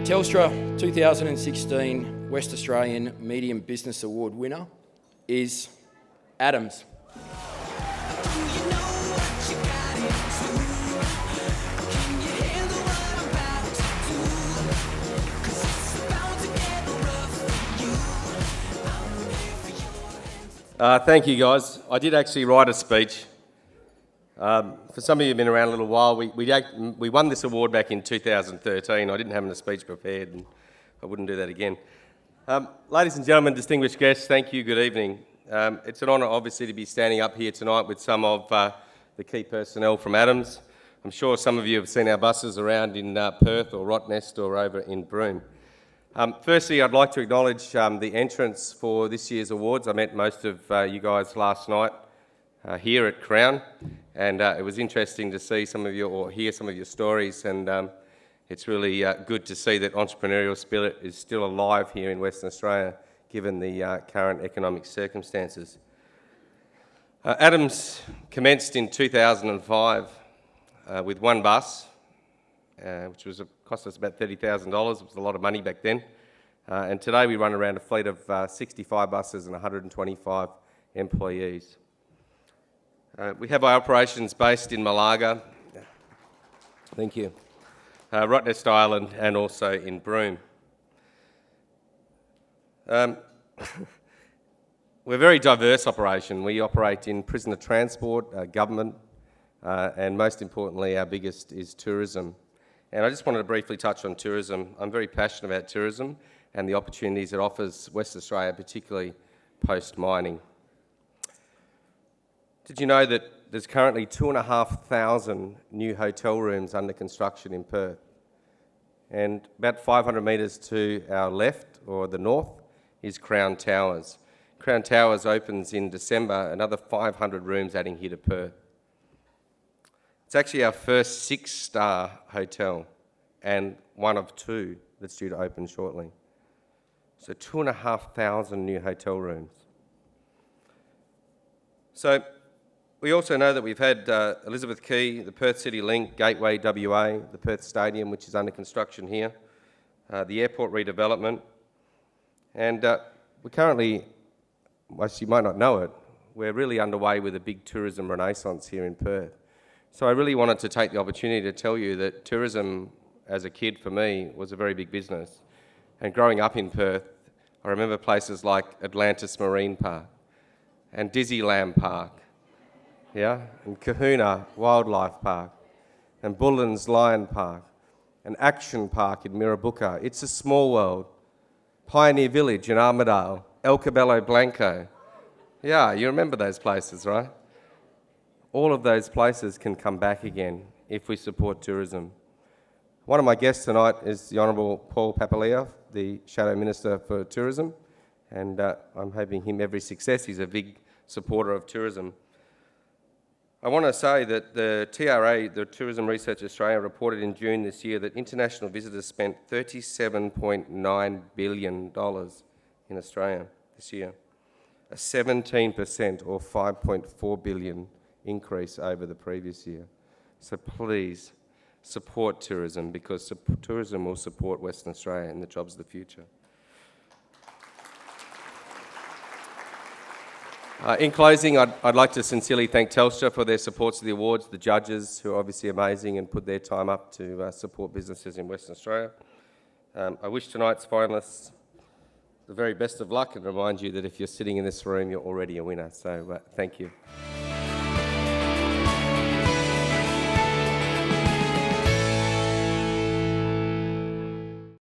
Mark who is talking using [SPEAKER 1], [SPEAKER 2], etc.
[SPEAKER 1] Telstra 2016 West Australian Medium Business Award winner is Adams.
[SPEAKER 2] Thank you, guys. I did actually write a speech. For some of you who've been around a little while, we won this award back in 2013. I didn't have a speech prepared, and I wouldn't do that again. Ladies and gentlemen, distinguished guests, thank you, good evening. It's an honour, obviously, to be standing up here tonight with some of the key personnel from Adams. I'm sure some of you have seen our buses around in Perth or Rottnest or over in Broome. Firstly, I'd like to acknowledge the entrants for this year's awards. I met most of you guys last night here at Crown, and it was interesting to see some of you or hear some of your stories, and it's really good to see that entrepreneurial spirit is still alive here in Western Australia, given the current economic circumstances. Adams commenced in 2005 with one bus, which cost us about $30,000. It was a lot of money back then. And today we run around a fleet of 65 buses and 125 employees. We have our operations based in Malaga, thank you, Rottnest Island, and also in Broome. We're a very diverse operation. We operate in prisoner transport, government, and most importantly, our biggest is tourism. And I just wanted to briefly touch on tourism. I'm very passionate about tourism and the opportunities it offers West Australia, particularly post-mining. Did you know that there's currently 2,500 new hotel rooms under construction in Perth? And about 500 metres to our left, or the north, is Crown Towers. Crown Towers opens in December, another 500 rooms adding here to Perth. It's actually our first 6-star hotel and one of 2 that's due to open shortly. So 2,500 new hotel rooms. So we also know that we've had Elizabeth Quay, the Perth City Link, Gateway WA, the Perth Stadium, which is under construction here, the airport redevelopment, and we're currently, whilst you might not know it, we're really underway with a big tourism renaissance here in Perth. So I really wanted to take the opportunity to tell you that tourism, as a kid for me, was a very big business. And growing up in Perth, I remember places like Atlantis Marine Park and Disneyland Park, and Kahuna Wildlife Park and Bullen's Lion Park and Action Park in Mirrabooka. It's a small world. Pioneer Village in Armidale, El Cabello Blanco. Yeah, you remember those places, right? All of those places can come back again if we support tourism. One of my guests tonight is the Honourable Paul Papaliov, the Shadow Minister for Tourism, and I'm hoping him every success. He's a big supporter of tourism. I want to say that the TRA, the Tourism Research Australia, reported in June this year that international visitors spent $37.9 billion in Australia this year, a 17% or $5.4 billion increase over the previous year. So please support tourism, because tourism will support Western Australia and the jobs of the future. In closing, I'd like to sincerely thank Telstra for their support to the awards, the judges, who are obviously amazing and put their time up to support businesses in Western Australia. I wish tonight's finalists the very best of luck and remind you that if you're sitting in this room, you're already a winner. So thank you.